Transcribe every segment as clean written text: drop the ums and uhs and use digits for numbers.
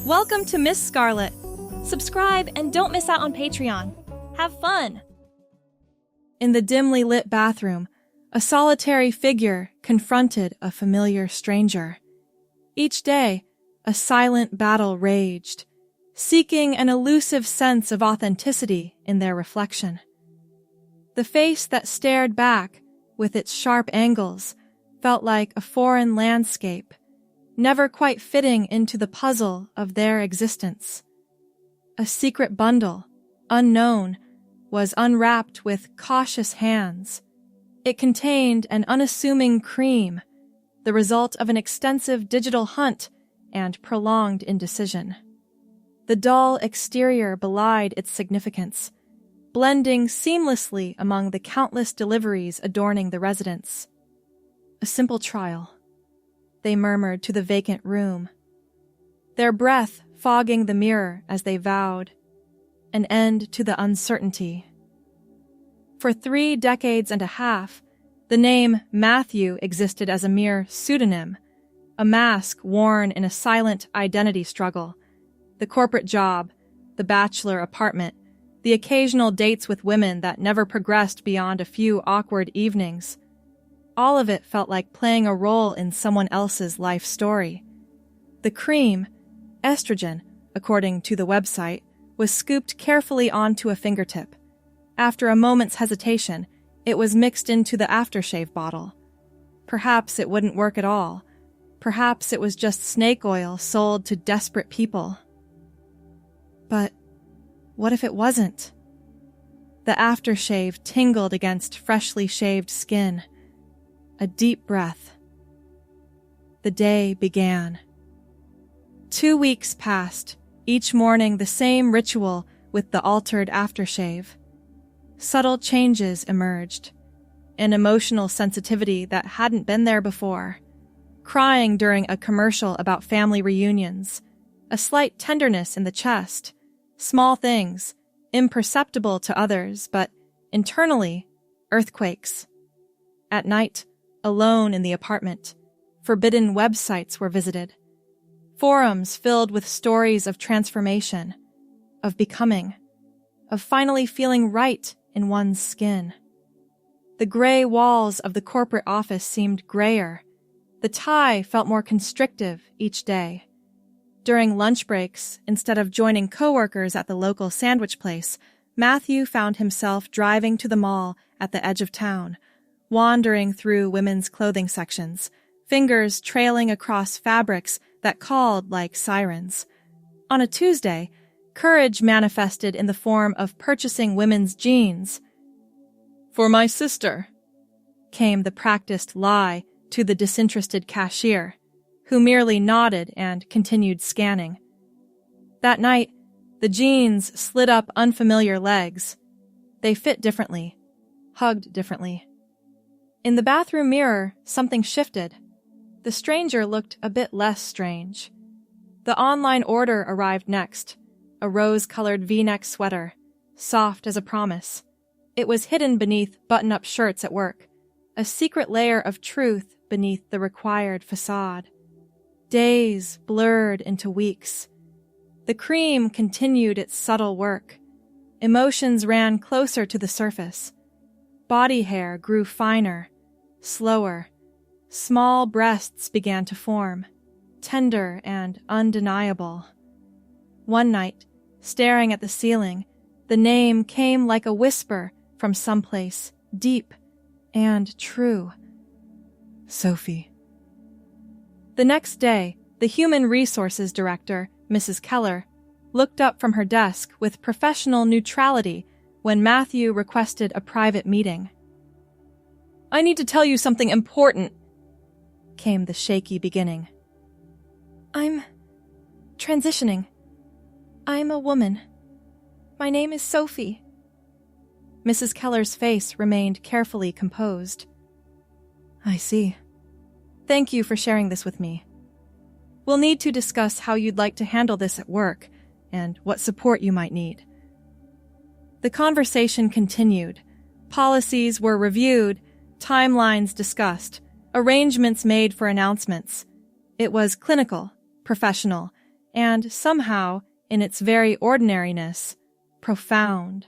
Welcome to Miss Scarlett. Subscribe and don't miss out on Patreon. Have fun! In the dimly lit bathroom, a solitary figure confronted a familiar stranger. Each day, a silent battle raged, seeking an elusive sense of authenticity in their reflection. The face that stared back, with its sharp angles, felt like a foreign landscape, never quite fitting into the puzzle of their existence. A secret bundle, unknown, was unwrapped with cautious hands. It contained an unassuming cream, the result of an extensive digital hunt and prolonged indecision. The dull exterior belied its significance, blending seamlessly among the countless deliveries adorning the residence. A simple trial, they murmured to the vacant room, their breath fogging the mirror as they vowed, an end to the uncertainty. For 3 decades and a half, the name Matthew existed as a mere pseudonym, a mask worn in a silent identity struggle. The corporate job, the bachelor apartment, the occasional dates with women that never progressed beyond a few awkward evenings. All of it felt like playing a role in someone else's life story. The cream, Estrogen, according to the website, was scooped carefully onto a fingertip. After a moment's hesitation, it was mixed into the Aftershave bottle. Perhaps it wouldn't work at all. Perhaps it was just snake oil sold to desperate people. But what if it wasn't? The aftershave tingled against freshly shaved skin. A deep breath. The day began. 2 weeks passed, each morning the same ritual with the altered aftershave. Subtle changes emerged. An emotional sensitivity that hadn't been there before. Crying during a commercial about family reunions. A slight tenderness in the chest. Small things, imperceptible to others, but internally, earthquakes. At night, alone in the apartment, forbidden websites were visited. Forums filled with stories of transformation, of becoming, of finally feeling right in one's skin. The gray walls of the corporate office seemed grayer. The tie felt more constrictive each day. During lunch breaks, instead of joining coworkers at the local sandwich place, Matthew found himself driving to the mall at the edge of town, wandering through women's clothing sections, fingers trailing across fabrics that called like sirens. On a Tuesday, courage manifested in the form of purchasing women's jeans. "For my sister," came the practiced lie to the disinterested cashier, who merely nodded and continued scanning. That night, the jeans slid up unfamiliar legs. They fit differently, hugged differently. In the bathroom mirror, something shifted. The stranger looked a bit less strange. The online order arrived next, a rose-colored V-neck sweater, soft as a promise. It was hidden beneath button-up shirts at work, a secret layer of truth beneath the required facade. Days blurred into weeks. The cream continued its subtle work. Emotions ran closer to the surface. Body hair grew finer, slower. Small breasts began to form, tender and undeniable. One night, staring at the ceiling, the name came like a whisper from someplace deep and true. Sophie. The next day, the Human Resources Director, Mrs. Keller, looked up from her desk with professional neutrality when Matthew requested a private meeting. "I need to tell you something important," came the shaky beginning. "I'm transitioning. I'm a woman. My name is Sophie." Mrs. Keller's face remained carefully composed. "I see. Thank you for sharing this with me. We'll need to discuss how you'd like to handle this at work and what support you might need." The conversation continued. Policies were reviewed, timelines discussed, arrangements made for announcements. It was clinical, professional, and somehow, in its very ordinariness, profound.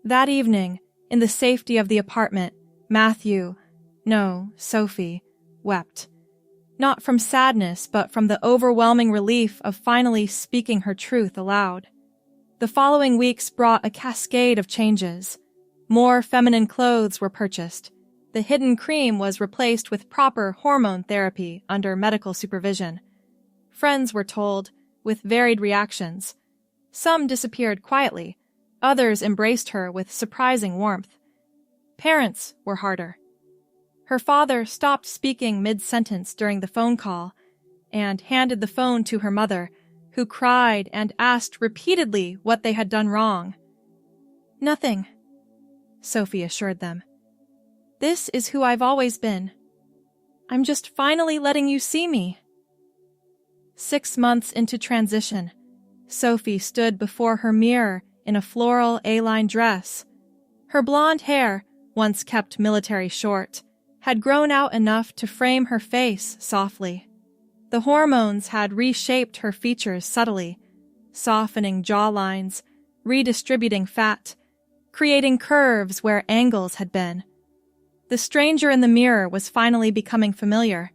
That evening, in the safety of the apartment, Sophie, wept. Not from sadness, but from the overwhelming relief of finally speaking her truth aloud. The following weeks brought a cascade of changes. More feminine clothes were purchased. The hidden cream was replaced with proper hormone therapy under medical supervision. Friends were told, with varied reactions. Some disappeared quietly. Others embraced her with surprising warmth. Parents were harder. Her father stopped speaking mid-sentence during the phone call and handed the phone to her mother, who cried and asked repeatedly what they had done wrong. "Nothing," Sophie assured them. "This is who I've always been. I'm just finally letting you see me." 6 months into transition, Sophie stood before her mirror in a floral A-line dress. Her blonde hair, once kept military short, had grown out enough to frame her face softly. The hormones had reshaped her features subtly, softening jawlines, redistributing fat, creating curves where angles had been. The stranger in the mirror was finally becoming familiar,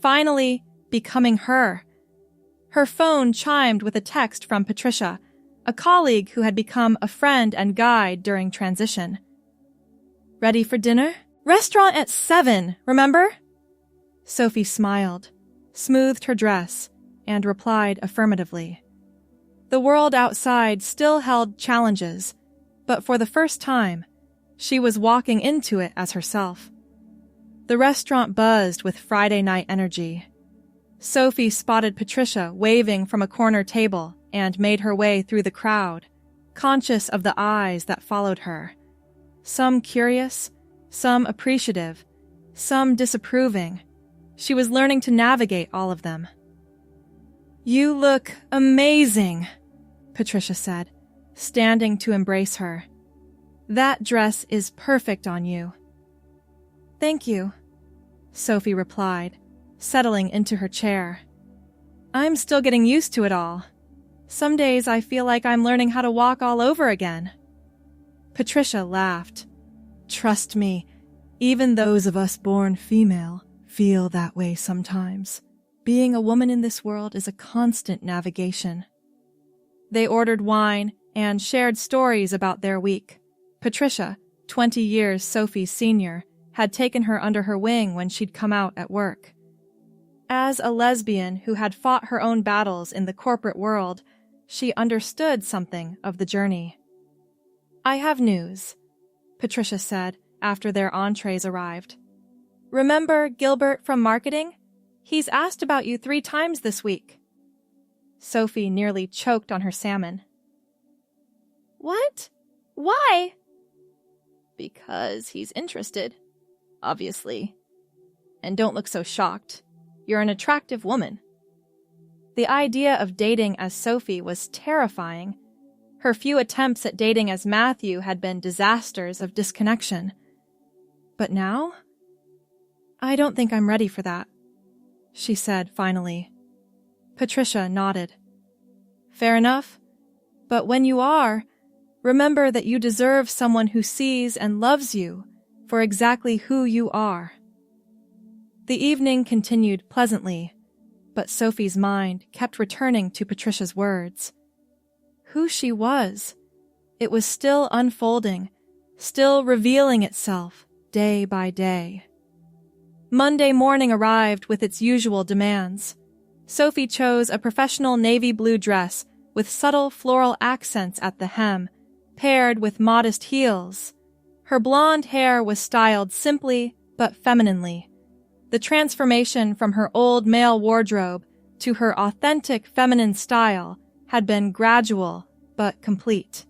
finally becoming her. Her phone chimed with a text from Patricia, a colleague who had become a friend and guide during transition. "Ready for dinner? Restaurant at 7, remember?" Sophie smiled, smoothed her dress, and replied affirmatively. The world outside still held challenges, but for the first time, she was walking into it as herself. The restaurant buzzed with Friday night energy. Sophie spotted Patricia waving from a corner table and made her way through the crowd, conscious of the eyes that followed her. Some curious, some appreciative, some disapproving. She was learning to navigate all of them. "You look amazing," Patricia said, standing to embrace her. "That dress is perfect on you." "Thank you," Sophie replied, settling into her chair. "I'm still getting used to it all. Some days I feel like I'm learning how to walk all over again." Patricia laughed. "Trust me, even those of us born female feel that way sometimes. Being a woman in this world is a constant navigation." They ordered wine and shared stories about their week. Patricia, 20 years Sophie's senior, had taken her under her wing when she'd come out at work. As a lesbian who had fought her own battles in the corporate world, she understood something of the journey. "I have news," Patricia said after their entrees arrived. "Remember Gilbert from marketing? He's asked about you 3 times this week." Sophie nearly choked on her salmon. "What? Why?" "Because he's interested, obviously. And don't look so shocked. You're an attractive woman." The idea of dating as Sophie was terrifying. Her few attempts at dating as Matthew had been disasters of disconnection. But now? "I don't think I'm ready for that," she said finally. Patricia nodded. "Fair enough. But when you are, remember that you deserve someone who sees and loves you for exactly who you are." The evening continued pleasantly, but Sophie's mind kept returning to Patricia's words. Who she was. It was still unfolding, still revealing itself day by day. Monday morning arrived with its usual demands. Sophie chose a professional navy blue dress with subtle floral accents at the hem, paired with modest heels. Her blonde hair was styled simply but femininely. The transformation from her old male wardrobe to her authentic feminine style had been gradual but complete.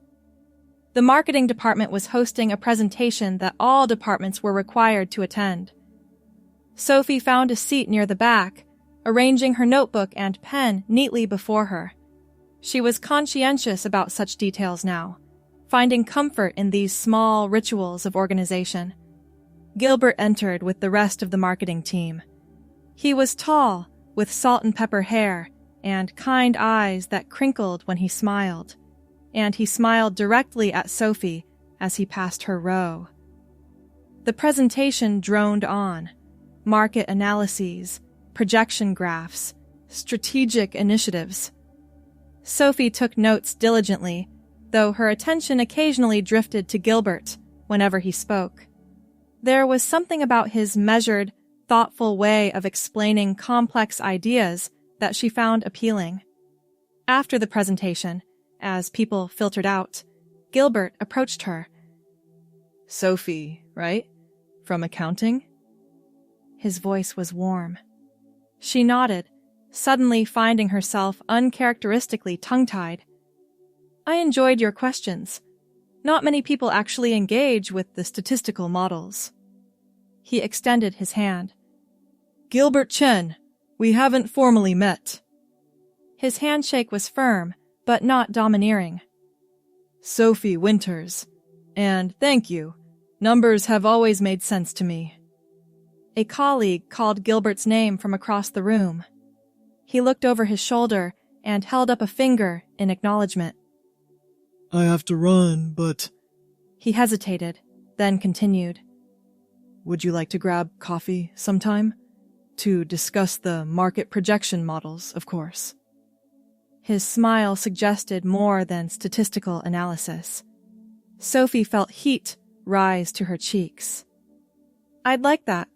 The marketing department was hosting a presentation that all departments were required to attend. Sophie found a seat near the back, arranging her notebook and pen neatly before her. She was conscientious about such details now, finding comfort in these small rituals of organization. Gilbert entered with the rest of the marketing team. He was tall, with salt and pepper hair, and kind eyes that crinkled when he smiled, and he smiled directly at Sophie as he passed her row. The presentation droned on. Market analyses, projection graphs, strategic initiatives. Sophie took notes diligently, though her attention occasionally drifted to Gilbert whenever he spoke. There was something about his measured, thoughtful way of explaining complex ideas that she found appealing. After the presentation, as people filtered out, Gilbert approached her. "Sophie, right? From accounting?" His voice was warm. She nodded, suddenly finding herself uncharacteristically tongue-tied. "I enjoyed your questions. Not many people actually engage with the statistical models." He extended his hand. "Gilbert Chen, we haven't formally met." His handshake was firm, but not domineering. "Sophie Winters, and thank you. Numbers have always made sense to me." A colleague called Gilbert's name from across the room. He looked over his shoulder and held up a finger in acknowledgement. "I have to run, but—" He hesitated, then continued. "Would you like to grab coffee sometime? To discuss the market projection models, of course." His smile suggested more than statistical analysis. Sophie felt heat rise to her cheeks. "I'd like that."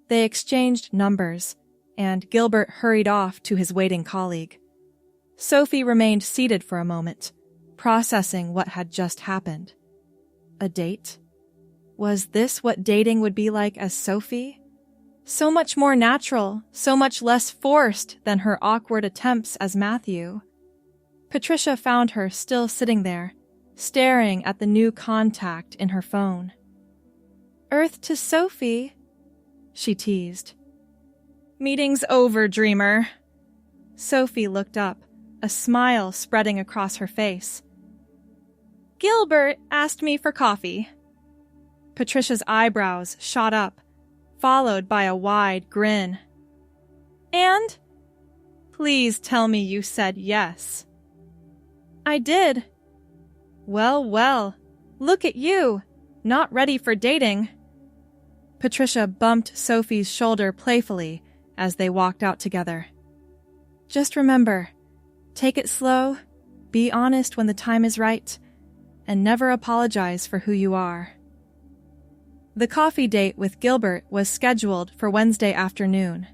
They exchanged numbers, and Gilbert hurried off to his waiting colleague. Sophie remained seated for a moment, processing what had just happened. A date? Was this what dating would be like as Sophie? So much more natural, so much less forced than her awkward attempts as Matthew. Patricia found her still sitting there, staring at the new contact in her phone. "Earth to Sophie," she teased. "Meeting's over, dreamer." Sophie looked up, a smile spreading across her face. "Gilbert asked me for coffee." Patricia's eyebrows shot up, followed by a wide grin. "And? Please tell me you said yes." "I did." "Well, well, look at you, not ready for dating." Patricia bumped Sophie's shoulder playfully as they walked out together. "Just remember, take it slow, be honest when the time is right, and never apologize for who you are." The coffee date with Gilbert was scheduled for Wednesday afternoon.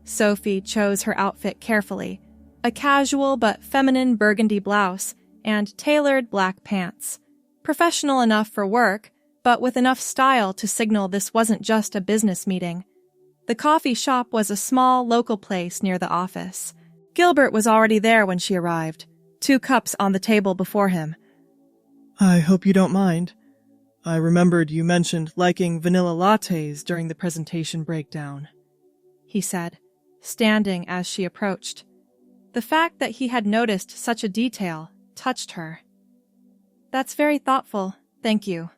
Sophie chose her outfit carefully, a casual but feminine burgundy blouse and tailored black pants. Professional enough for work, but with enough style to signal this wasn't just a business meeting. The coffee shop was a small local place near the office. Gilbert was already there when she arrived, 2 cups on the table before him. "I hope you don't mind. I remembered you mentioned liking vanilla lattes during the presentation breakdown," he said, standing as she approached. The fact that he had noticed such a detail touched her. "That's very thoughtful, thank you."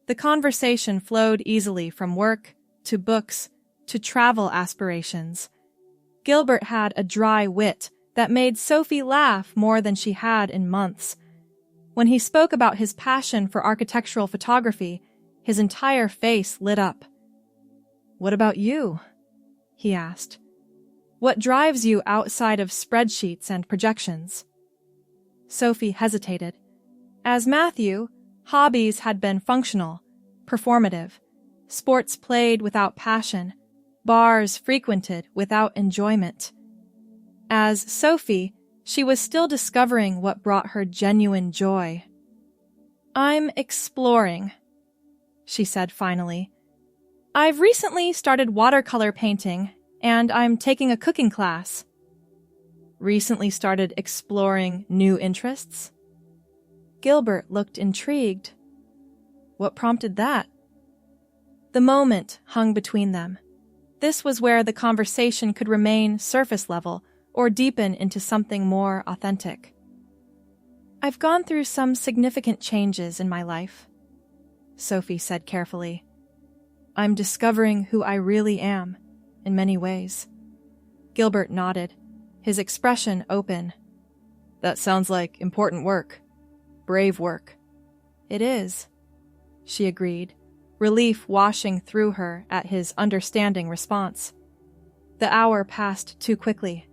The conversation flowed easily from work to books to travel aspirations. Gilbert had a dry wit that made Sophie laugh more than she had in months. When he spoke about his passion for architectural photography, his entire face lit up. "What about you?" he asked. "What drives you outside of spreadsheets and projections?" Sophie hesitated. As Matthew, hobbies had been functional, performative, sports played without passion, bars frequented without enjoyment. As Sophie, she was still discovering what brought her genuine joy. "I'm exploring," she said finally. "I've recently started watercolor painting, and I'm taking a cooking class." "Recently started exploring new interests?" Gilbert looked intrigued. What prompted that? The moment hung between them. This was where the conversation could remain surface level or deepen into something more authentic. "I've gone through some significant changes in my life," Sophie said carefully. "I'm discovering who I really am, in many ways." Gilbert nodded. his expression open. That sounds like important work. Brave work. It is, she agreed, relief washing through her at his understanding response. The hour passed too quickly.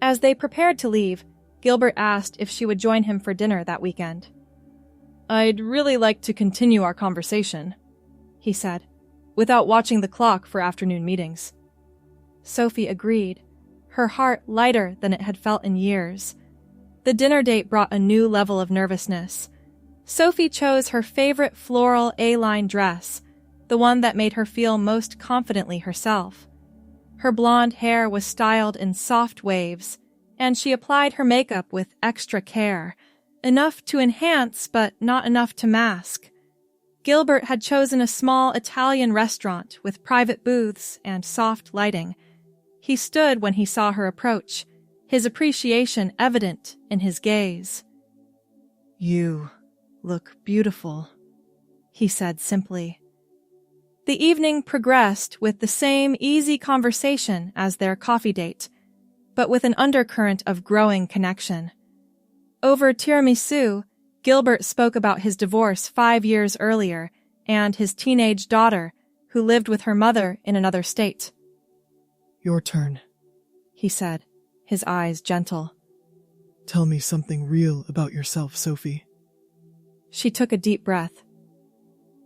As they prepared to leave, Gilbert asked if she would join him for dinner that weekend. I'd really like to continue our conversation, he said, without watching the clock for afternoon meetings. Sophie agreed, her heart lighter than it had felt in years. The dinner date brought a new level of nervousness. Sophie chose her favorite floral A-line dress, the one that made her feel most confidently herself. Her blonde hair was styled in soft waves, and she applied her makeup with extra care, enough to enhance but not enough to mask. Gilbert had chosen a small Italian restaurant with private booths and soft lighting. He stood when he saw her approach, his appreciation evident in his gaze. "You look beautiful," he said simply. The evening progressed with the same easy conversation as their coffee date, but with an undercurrent of growing connection. Over tiramisu, Gilbert spoke about his divorce 5 years earlier and his teenage daughter, who lived with her mother in another state. "Your turn," he said, his eyes gentle. "Tell me something real about yourself, Sophie." She took a deep breath.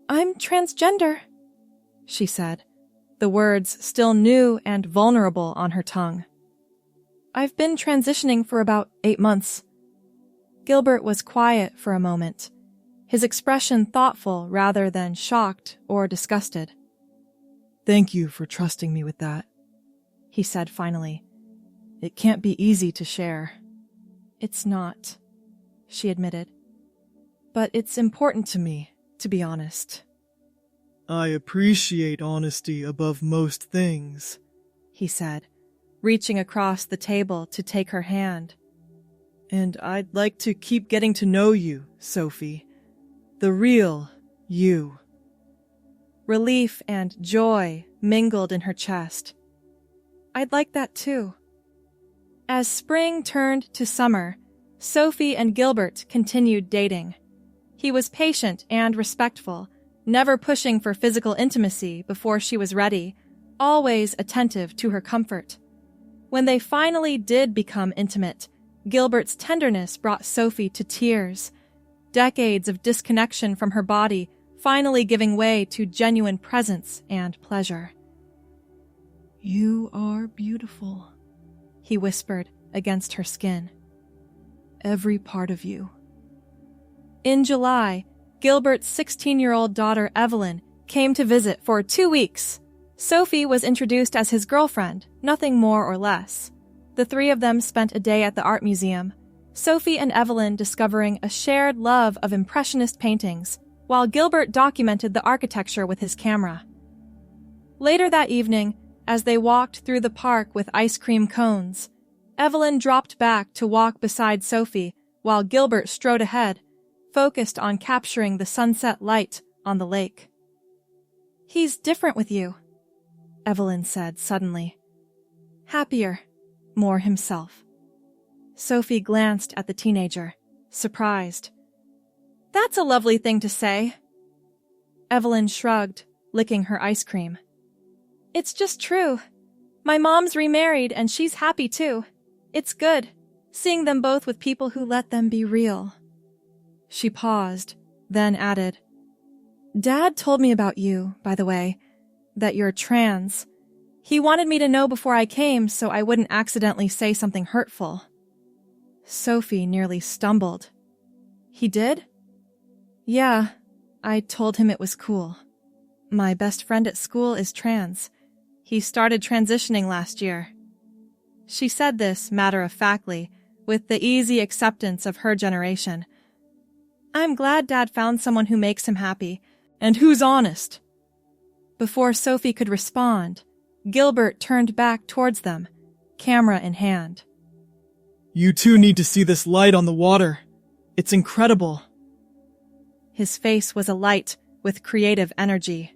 "I'm transgender," she said, the words still new and vulnerable on her tongue. "I've been transitioning for about 8 months. Gilbert was quiet for a moment, his expression thoughtful rather than shocked or disgusted. "Thank you for trusting me with that," he said finally. "It can't be easy to share." "It's not," she admitted. "But it's important to me, to be honest." "I appreciate honesty above most things," he said, reaching across the table to take her hand. "And I'd like to keep getting to know you, Sophie. The real you." Relief and joy mingled in her chest. "I'd like that too." As spring turned to summer, Sophie and Gilbert continued dating. He was patient and respectful, never pushing for physical intimacy before she was ready, always attentive to her comfort. When they finally did become intimate, Gilbert's tenderness brought Sophie to tears, decades of disconnection from her body finally giving way to genuine presence and pleasure. "You are beautiful," he whispered against her skin. "Every part of you." In July, Gilbert's 16-year-old daughter Evelyn came to visit for 2 weeks. Sophie was introduced as his girlfriend, nothing more or less. The three of them spent a day at the art museum, Sophie and Evelyn discovering a shared love of impressionist paintings, while Gilbert documented the architecture with his camera. Later that evening, as they walked through the park with ice cream cones, Evelyn dropped back to walk beside Sophie while Gilbert strode ahead, focused on capturing the sunset light on the lake. "He's different with you," Evelyn said suddenly. "Happier, more himself." Sophie glanced at the teenager, surprised. "That's a lovely thing to say." Evelyn shrugged, licking her ice cream. "It's just true. My mom's remarried and she's happy too. It's good, seeing them both with people who let them be real." She paused, then added, "Dad told me about you, by the way, that you're trans. He wanted me to know before I came so I wouldn't accidentally say something hurtful." Sophie nearly stumbled. "He did?" "Yeah, I told him it was cool. My best friend at school is trans. He started transitioning last year." She said this matter-of-factly, with the easy acceptance of her generation. "I'm glad Dad found someone who makes him happy, and who's honest." Before Sophie could respond, Gilbert turned back towards them, camera in hand. "You two need to see this light on the water. It's incredible." His face was alight with creative energy.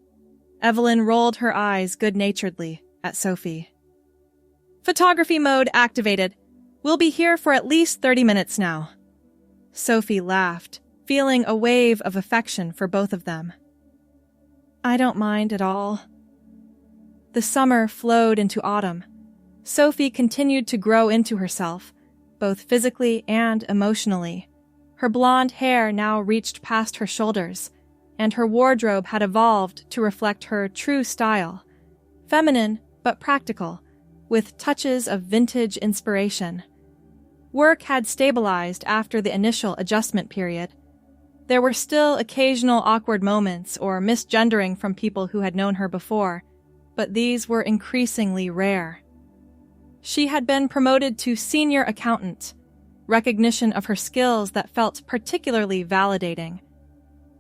Evelyn rolled her eyes good-naturedly at Sophie. "Photography mode activated. We'll be here for at least 30 minutes now." Sophie laughed, feeling a wave of affection for both of them. "I don't mind at all." The summer flowed into autumn. Sophie continued to grow into herself, both physically and emotionally. Her blonde hair now reached past her shoulders, and her wardrobe had evolved to reflect her true style, feminine but practical, with touches of vintage inspiration. Work had stabilized after the initial adjustment period. There were still occasional awkward moments or misgendering from people who had known her before, but these were increasingly rare. She had been promoted to senior accountant, recognition of her skills that felt particularly validating.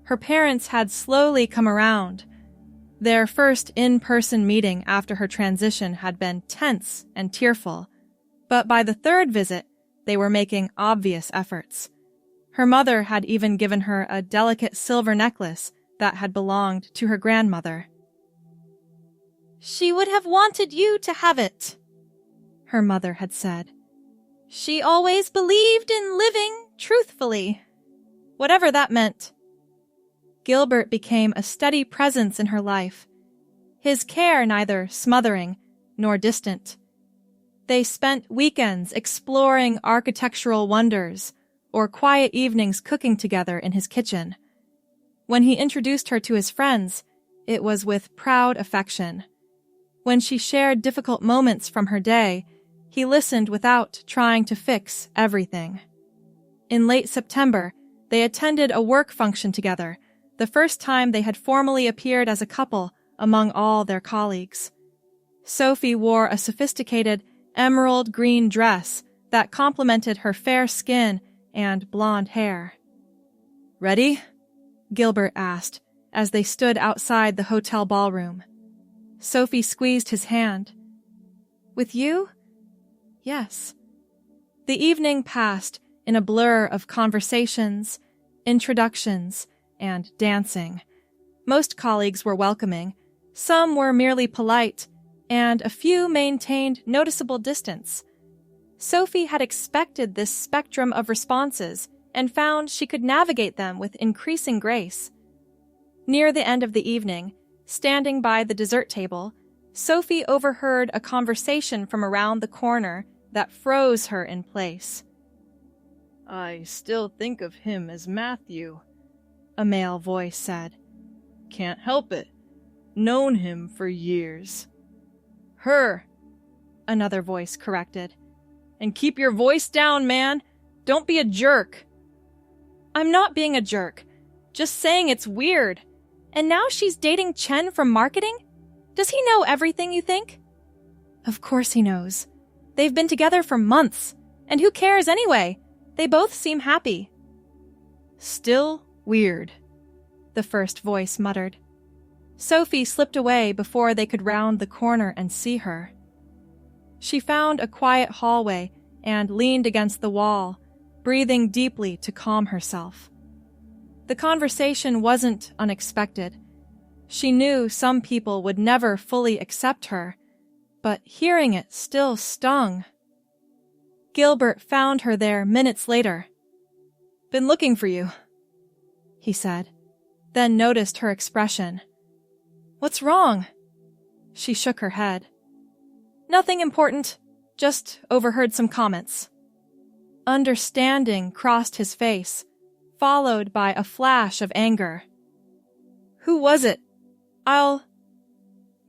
Her parents had slowly come around. Their first in-person meeting after her transition had been tense and tearful, but by the third visit, they were making obvious efforts. Her mother had even given her a delicate silver necklace that had belonged to her grandmother. "She would have wanted you to have it," her mother had said. "She always believed in living truthfully," whatever that meant. Gilbert became a steady presence in her life, his care neither smothering nor distant. They spent weekends exploring architectural wonders or quiet evenings cooking together in his kitchen. When he introduced her to his friends, it was with proud affection. When she shared difficult moments from her day, he listened without trying to fix everything. In late September, they attended a work function together, the first time they had formally appeared as a couple among all their colleagues. Sophie wore a sophisticated emerald green dress that complemented her fair skin and blonde hair. "Ready?" Gilbert asked as they stood outside the hotel ballroom. Sophie squeezed his hand. "With you?" "Yes." The evening passed in a blur of conversations, introductions, and dancing. Most colleagues were welcoming, some were merely polite, and a few maintained noticeable distance. Sophie had expected this spectrum of responses and found she could navigate them with increasing grace. Near the end of the evening, standing by the dessert table, Sophie overheard a conversation from around the corner that froze her in place. "I still think of him as Matthew," a male voice said. "Can't help it. Known him for years." "Her," another voice corrected. "And keep your voice down, man. Don't be a jerk." "I'm not being a jerk. Just saying it's weird. And now she's dating Chen from marketing? Does he know everything, you think?" "Of course he knows. They've been together for months. And who cares anyway? They both seem happy." "Still weird," the first voice muttered. Sophie slipped away before they could round the corner and see her. She found a quiet hallway and leaned against the wall, breathing deeply to calm herself. The conversation wasn't unexpected. She knew some people would never fully accept her, but hearing it still stung. Gilbert found her there minutes later. "Been looking for you," he said, then noticed her expression. "What's wrong?" She shook her head. "Nothing important, just overheard some comments." Understanding crossed his face, followed by a flash of anger. "Who was it?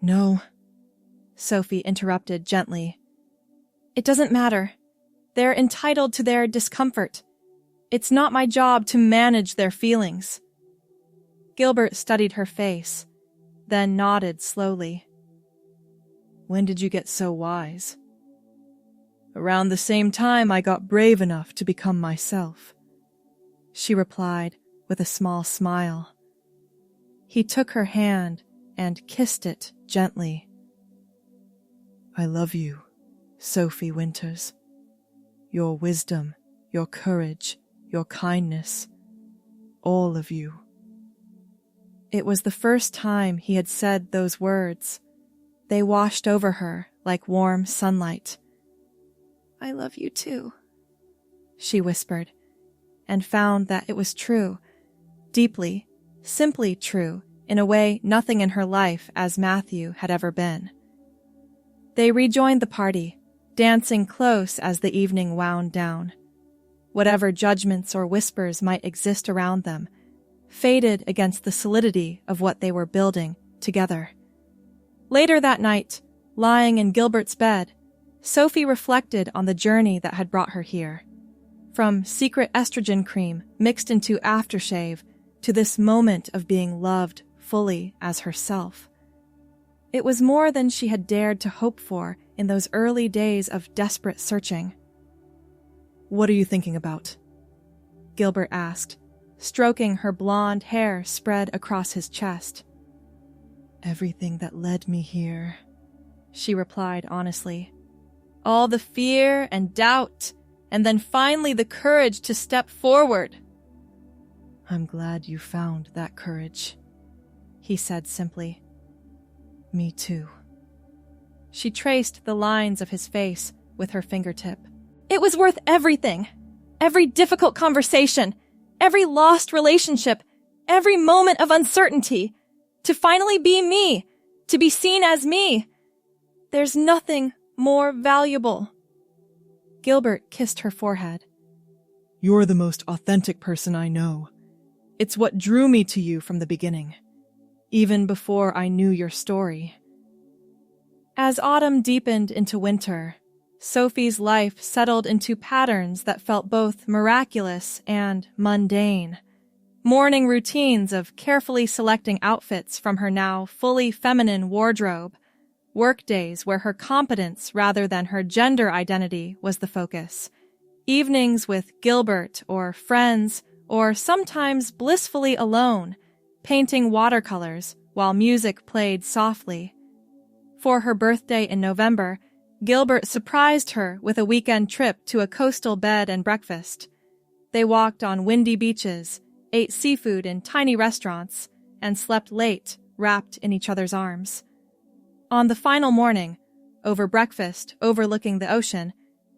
No," Sophie interrupted gently. "It doesn't matter. They're entitled to their discomfort. It's not my job to manage their feelings." Gilbert studied her face, then nodded slowly. "When did you get so wise?" "Around the same time I got brave enough to become myself," she replied with a small smile. He took her hand and kissed it gently. "I love you, Sophie Winters. Your wisdom, your courage, your kindness, all of you." It was the first time he had said those words. They washed over her like warm sunlight. I love you too, she whispered, and found that it was true, deeply, simply true, in a way nothing in her life as Matthew had ever been. They rejoined the party, dancing close as the evening wound down. Whatever judgments or whispers might exist around them faded against the solidity of what they were building together. Later that night, lying in Gilbert's bed, Sophie reflected on the journey that had brought her here. From secret estrogen cream mixed into aftershave to this moment of being loved fully as herself. It was more than she had dared to hope for in those early days of desperate searching. "What are you thinking about?" Gilbert asked, stroking her blonde hair spread across his chest. "Everything that led me here," she replied honestly. "All the fear and doubt, and then finally the courage to step forward." "I'm glad you found that courage," he said simply. "Me too." She traced the lines of his face with her fingertip. "It was worth everything. Every difficult conversation, every lost relationship, every moment of uncertainty. To finally be me, to be seen as me. There's nothing more valuable." Gilbert kissed her forehead. "You're the most authentic person I know. It's what drew me to you from the beginning, even before I knew your story." As autumn deepened into winter, Sophie's life settled into patterns that felt both miraculous and mundane. Morning routines of carefully selecting outfits from her now fully feminine wardrobe. Workdays where her competence rather than her gender identity was the focus. Evenings with Gilbert or friends, or sometimes blissfully alone, painting watercolors while music played softly. For her birthday in November, Gilbert surprised her with a weekend trip to a coastal bed and breakfast. They walked on windy beaches, ate seafood in tiny restaurants, and slept late, wrapped in each other's arms. On the final morning, over breakfast overlooking the ocean,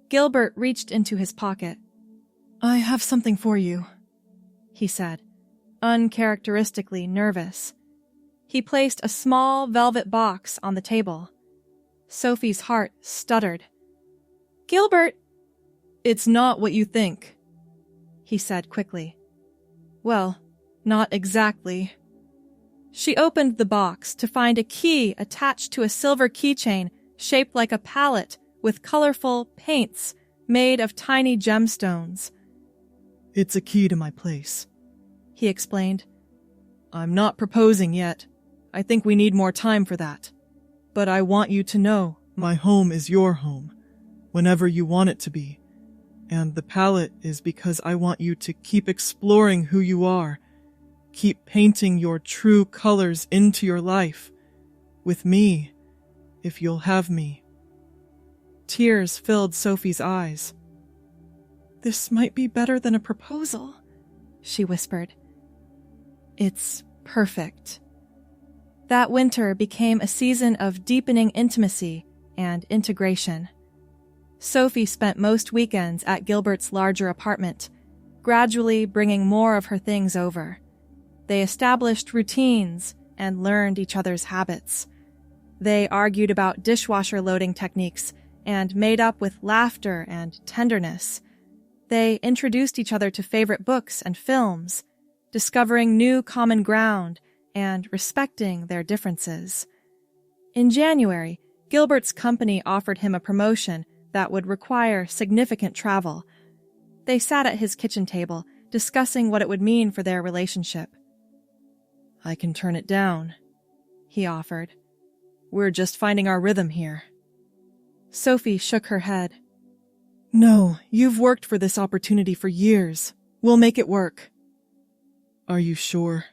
Gilbert reached into his pocket. "I have something for you," he said, uncharacteristically nervous. He placed a small velvet box on the table. Sophie's heart stuttered. "Gilbert!" "It's not what you think," he said quickly. "Well, not exactly." She opened the box to find a key attached to a silver keychain shaped like a palette with colorful paints made of tiny gemstones. "It's a key to my place," he explained. "I'm not proposing yet. I think we need more time for that. But I want you to know my home is your home, whenever you want it to be. And the palette is because I want you to keep exploring who you are. Keep painting your true colors into your life. With me, if you'll have me." Tears filled Sophie's eyes. "This might be better than a proposal," she whispered. "It's perfect." That winter became a season of deepening intimacy and integration. Sophie spent most weekends at Gilbert's larger apartment, gradually bringing more of her things over. They established routines and learned each other's habits. They argued about dishwasher loading techniques and made up with laughter and tenderness. They introduced each other to favorite books and films, discovering new common ground and respecting their differences. In January, Gilbert's company offered him a promotion that would require significant travel. They sat at his kitchen table, discussing what it would mean for their relationship. "I can turn it down," he offered. "We're just finding our rhythm here." Sophie shook her head. "No, you've worked for this opportunity for years. We'll make it work." "Are you sure?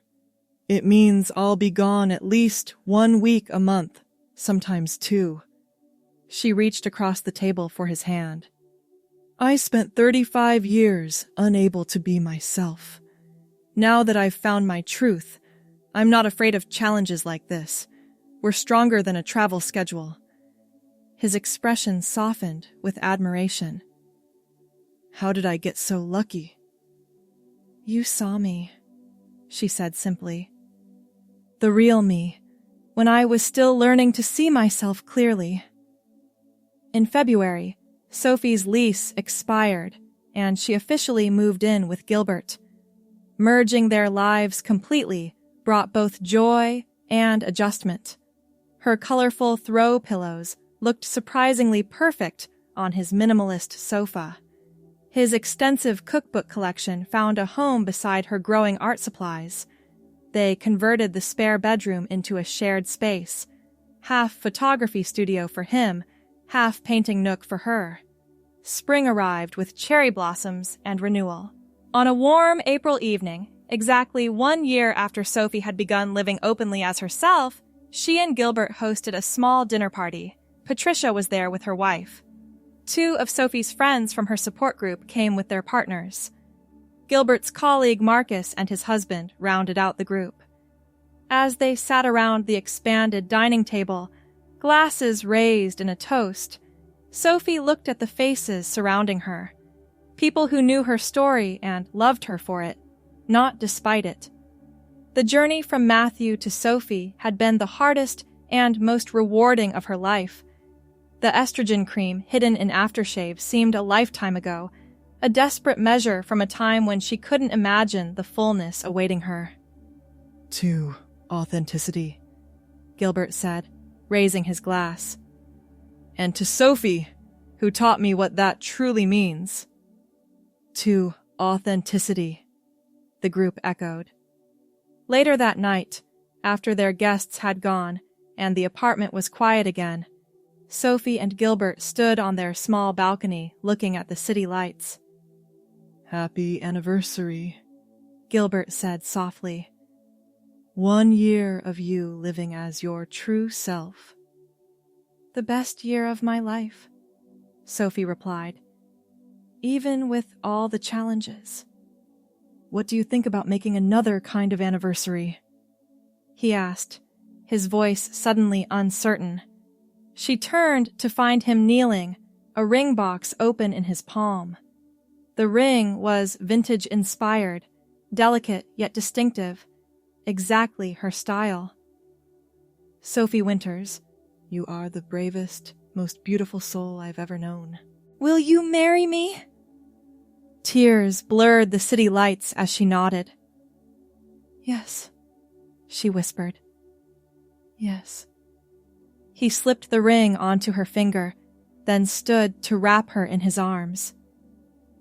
It means I'll be gone at least 1 week a month, sometimes 2. She reached across the table for his hand. "I spent 35 years unable to be myself. Now that I've found my truth, I'm not afraid of challenges like this. We're stronger than a travel schedule." His expression softened with admiration. How did I get so lucky? You saw me, she said simply. The real me, when I was still learning to see myself clearly. In February, Sophie's lease expired, and she officially moved in with Gilbert. Merging their lives completely brought both joy and adjustment. Her colorful throw pillows looked surprisingly perfect on his minimalist sofa. His extensive cookbook collection found a home beside her growing art supplies. They converted the spare bedroom into a shared space, half photography studio for him, half painting nook for her. Spring arrived with cherry blossoms and renewal. On a warm April evening, exactly 1 year after Sophie had begun living openly as herself, she and Gilbert hosted a small dinner party. Patricia was there with her wife. 2 of Sophie's friends from her support group came with their partners. Gilbert's colleague Marcus and his husband rounded out the group. As they sat around the expanded dining table, glasses raised in a toast, Sophie looked at the faces surrounding her. People who knew her story and loved her for it, not despite it. The journey from Matthew to Sophie had been the hardest and most rewarding of her life. The estrogen cream hidden in Aftershave seemed a lifetime ago, a desperate measure from a time when she couldn't imagine the fullness awaiting her. To authenticity, Gilbert said, raising his glass. And to Sophie, who taught me what that truly means. To authenticity, the group echoed. Later that night, after their guests had gone and the apartment was quiet again, Sophie and Gilbert stood on their small balcony looking at the city lights. Happy anniversary, Gilbert said softly. 1 year of you living as your true self. The best year of my life, Sophie replied. Even with all the challenges. What do you think about making another kind of anniversary? He asked, his voice suddenly uncertain. She turned to find him kneeling, a ring box open in his palm. The ring was vintage-inspired, delicate yet distinctive, exactly her style. Sophie Winters, you are the bravest, most beautiful soul I've ever known. Will you marry me? Tears blurred the city lights as she nodded. Yes, she whispered. Yes. He slipped the ring onto her finger, then stood to wrap her in his arms.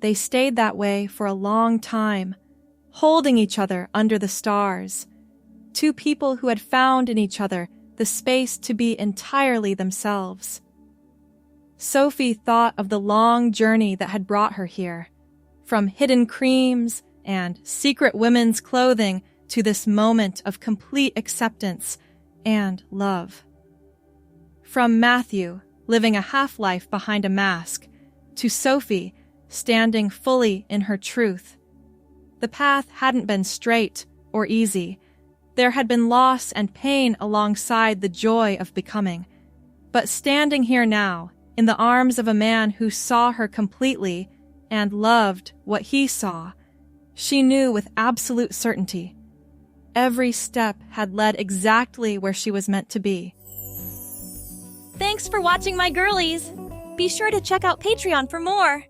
They stayed that way for a long time, holding each other under the stars. 2 people who had found in each other the space to be entirely themselves. Sophie thought of the long journey that had brought her here, from hidden creams and secret women's clothing to this moment of complete acceptance and love. From Matthew, living a half-life behind a mask, to Sophie, standing fully in her truth. The path hadn't been straight or easy. There had been loss and pain alongside the joy of becoming. But standing here now, in the arms of a man who saw her completely and loved what he saw, she knew with absolute certainty. Every step had led exactly where she was meant to be. Thanks for watching, my girlies! Be sure to check out Patreon for more!